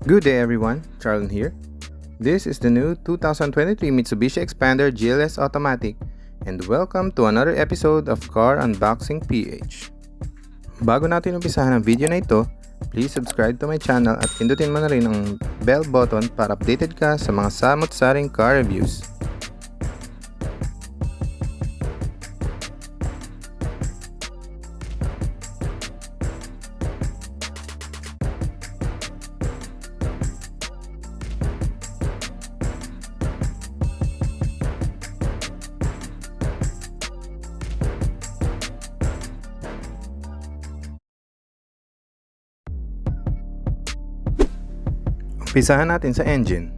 Good day everyone, Charlon here. This is the new 2023 Mitsubishi Xpander GLS Automatic and welcome to another episode of Car Unboxing PH. Bago natin umpisahan ang video na ito, please subscribe to my channel at pindutin mo na rin ang bell button para updated ka sa mga samot-saring car reviews. Umpisahan natin sa engine.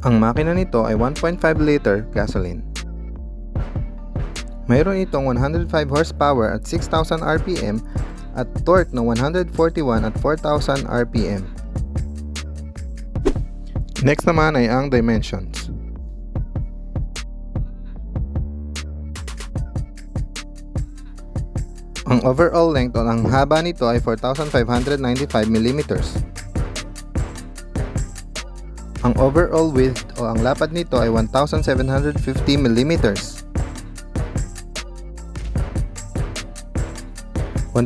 Ang makina nito ay 1.5 liter gasoline. Mayroon itong 105 horsepower at 6,000 RPM at torque na 141 at 4,000 RPM. Next naman ay ang dimensions. Ang overall length o ang haba nito ay 4,595 mm. Ang overall width o ang lapad nito ay 1,750 mm. 1,750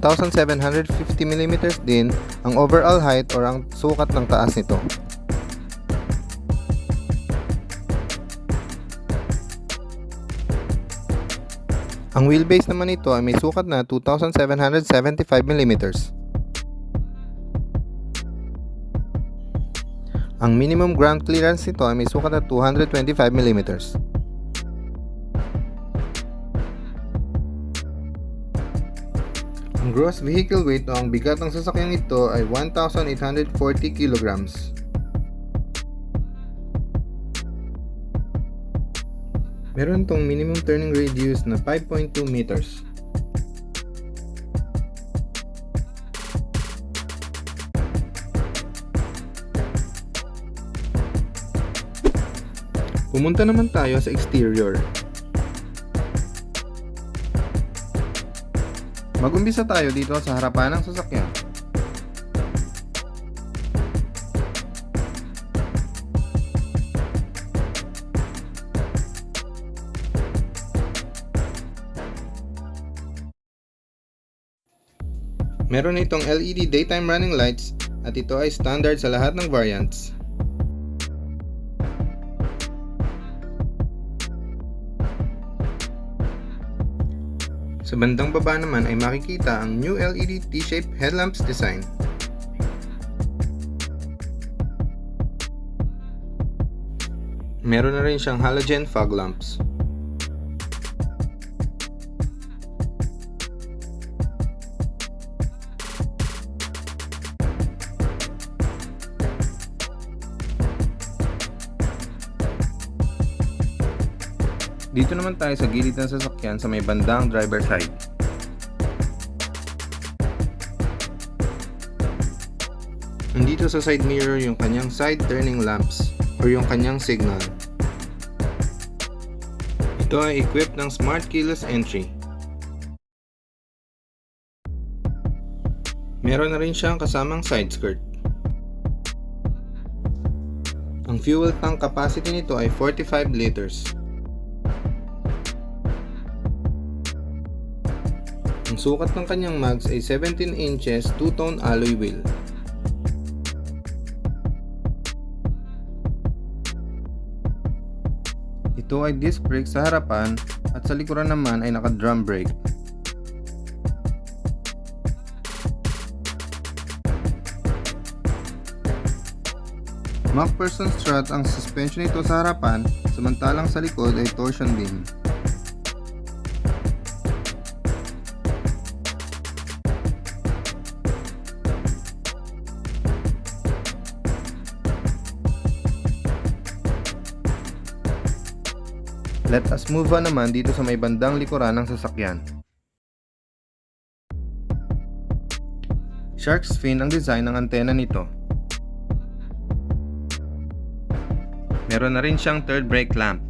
mm din ang overall height o ang sukat ng taas nito. Ang wheelbase naman nito ay may sukat na 2,775 mm. Ang minimum ground clearance nito ay may sukat na 225 mm. Ang gross vehicle weight o ang bigat ng sasakyan nito ay 1,840 kg. Meron itong minimum turning radius na 5.2 meters. Pumunta naman tayo sa exterior. Mag-umpisa tayo dito sa harapan ng sasakyan. Meron itong LED daytime running lights at ito ay standard sa lahat ng variants. Sa bandang baba naman ay makikita ang new LED T-shaped headlamps design. Meron na rin siyang halogen fog lamps. Dito naman tayo sa gilid ng sasakyan sa may bandang driver side. Nandito sa side mirror yung kanyang side turning lamps o yung kanyang signal. Ito ay equipped ng smart keyless entry. Meron na rin siyang kasamang side skirt. Ang fuel tank capacity nito ay 45 liters. Ang sukat ng kanyang mags ay 17 inches 2-tone alloy wheel. Ito ay disc brake sa harapan at sa likuran naman ay naka-drum brake. MacPherson strut ang suspension nito sa harapan, samantalang sa likod ay torsion beam. Let us move on naman dito sa may bandang likuran ng sasakyan. Shark's fin ang design ng antena nito. Meron na rin siyang third brake lamp.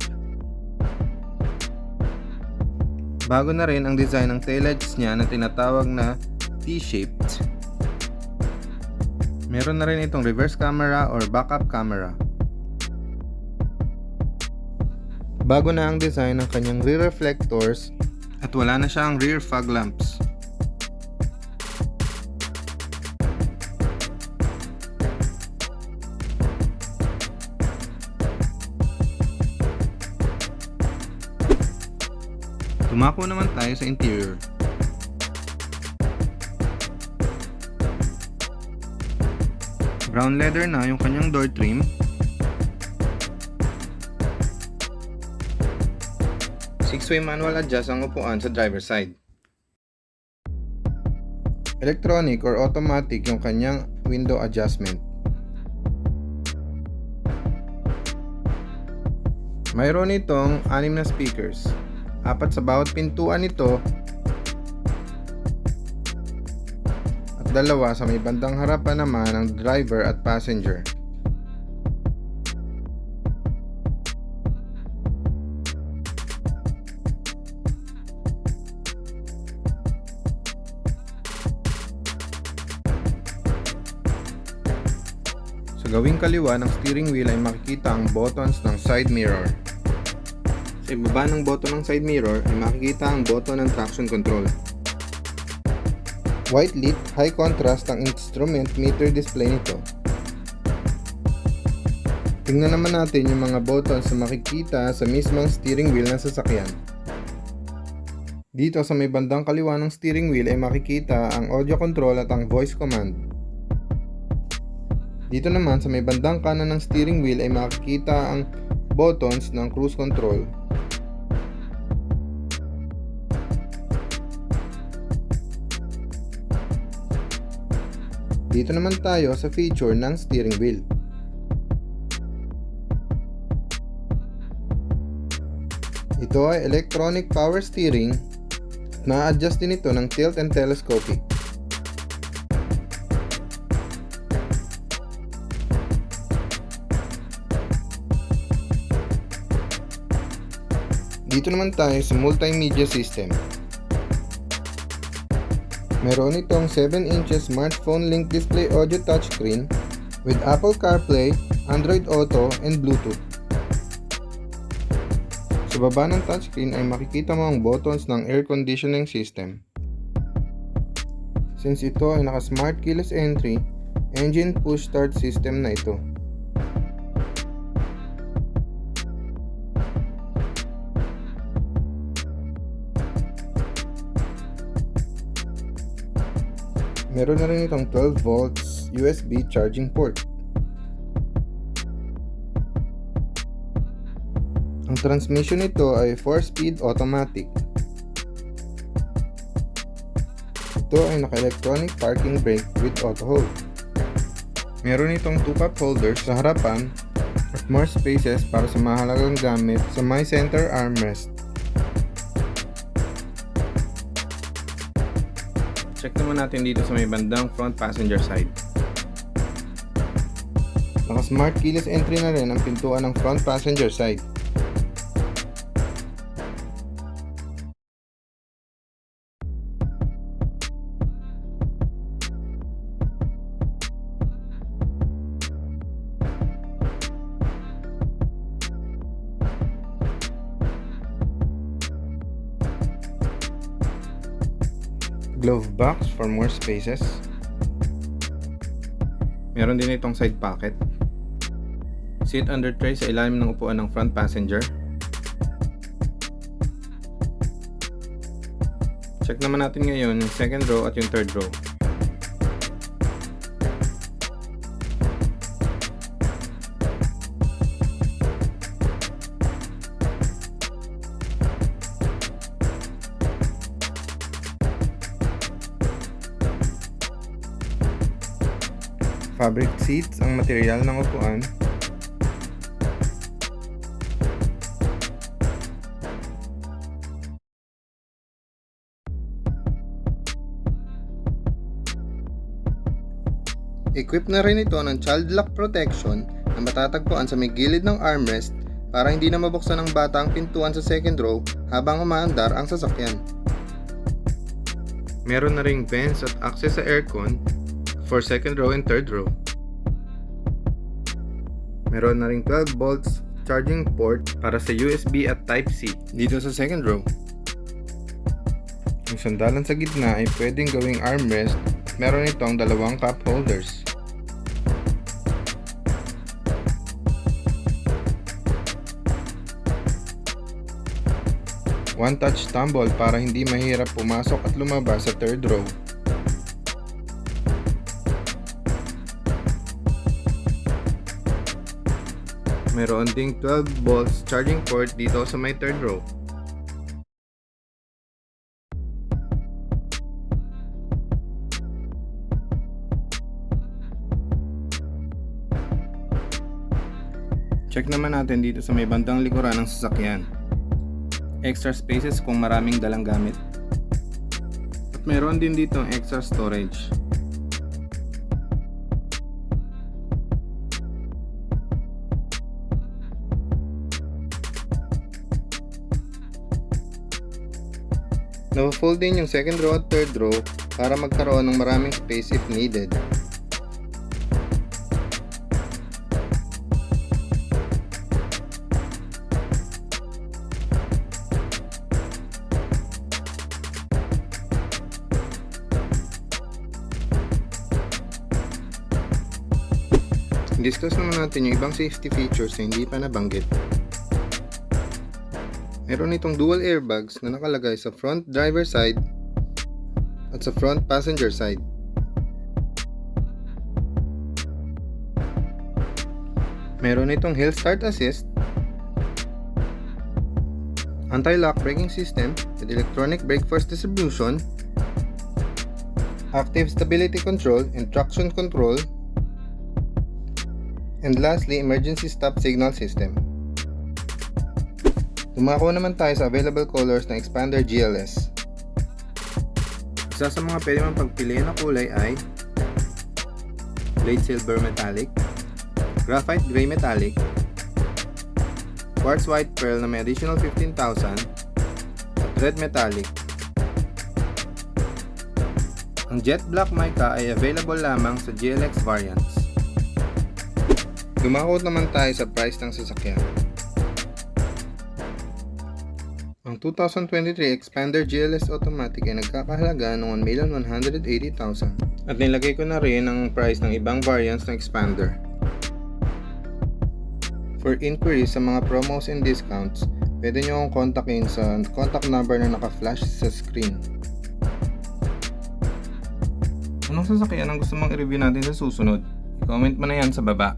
Bago na rin ang design ng taillights niya na tinatawag na T-shaped. Meron na rin itong reverse camera or backup camera. Bago na ang design ng kanyang rear reflectors at wala na siyang rear fog lamps. Tumako naman tayo sa interior. Brown leather na yung kanyang door trim. Six-way manual adjust ang upuan sa driver side. Electronic or automatic yung kanyang window adjustment. Mayroon itong 6 na speakers. 4 sa bawat pintuan nito at 2 sa may bandang harapan naman ng driver at passenger. Sa gawing kaliwa ng steering wheel ay makikita ang buttons ng side mirror. Sa ibaba ng button ng side mirror ay makikita ang button ng traction control. White lit, high contrast ang instrument meter display nito. Tingnan naman natin yung mga buttons na makikita sa mismong steering wheel ng sasakyan. Dito sa may bandang kaliwa ng steering wheel ay makikita ang audio control at ang voice command. Dito naman sa may bandang kanan ng steering wheel ay makikita ang buttons ng cruise control. Dito naman tayo sa feature ng steering wheel. Ito ay electronic power steering. Na-adjust din ito ng tilt and telescopic. Dito naman tayo sa multimedia system. Meron itong 7 inches smartphone link display audio touchscreen with Apple CarPlay, Android Auto, and Bluetooth. Sa baba ng touchscreen ay makikita mo ang buttons ng air conditioning system. Since ito ay naka-smart keyless entry, engine push start system na ito. Meron na rin itong 12 volts USB charging port. Ang transmission nito ay 4-speed automatic. Ito ay naka-electronic parking brake with auto hold. Meron itong 2 cup holders sa harapan at more spaces para sa mahalagang gamit sa my center armrest. Check naman natin dito sa may bandang front passenger side. Naka-smart keyless entry na rin ang pintuan ng front passenger side. Glove box for more spaces. Meron din itong side pocket. Seat under tray sa ilalim ng upuan ng front passenger. Check naman natin ngayon yung second row at yung third row. Fabric seats ang material ng upuan. Equipped na rin ito ng child lock protection na matatagpuan sa may gilid ng armrest para hindi na mabuksan ng bata ang pintuan sa second row habang umaandar ang sasakyan. Meron na ring vents at access sa aircon for second row and third row. Meron na ring 12 volts charging port para sa USB at Type-C dito sa second row. Yung sandalan sa gitna ay pwedeng gawing armrest at meron itong dalawang cup holders. One touch tumble para hindi mahirap pumasok at lumabas sa third row. Meron ding 12 volts charging port dito sa may third row. Check naman natin dito sa may bandang likuran ng sasakyan. Extra spaces kung maraming dalang gamit. At meron din dito extra storage. Na-fold din yung second row at third row para magkaroon ng maraming space if needed. Discuss naman natin yung ibang safety features na hindi pa nabanggit. Meron itong dual airbags na nakalagay sa front driver side at sa front passenger side. Meron itong hill start assist, anti-lock braking system with electronic brake force distribution, active stability control and traction control, and lastly, emergency stop signal system. Dumako naman tayo sa available colors ng Xpander GLS. Isa sa mga pwede mong pagpiliin na kulay ay Blade Silver Metallic, Graphite Gray Metallic, Quartz White Pearl na may additional 15,000, at Red Metallic. Ang Jet Black Mica ay available lamang sa GLX variants. Dumako naman tayo sa price ng sasakyan. Ang 2023 Xpander GLS Automatic ay nagkakahalaga ng 1,180,000 at nilagay ko na rin ang price ng ibang variants ng Xpander. For inquiries sa mga promos and discounts, pwede nyo akong kontakin sa contact number na naka-flash sa screen. Anong sasakyan ang gusto mong i-review natin sa susunod? I-comment mo na yan sa baba.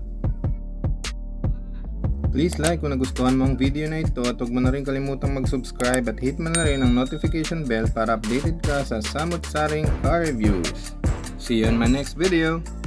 Please like kung nagustuhan mo ang video na ito at huwag mo na rin kalimutang mag-subscribe at hit mo na rin ang notification bell para updated ka sa samot-saring car reviews. See you in my next video!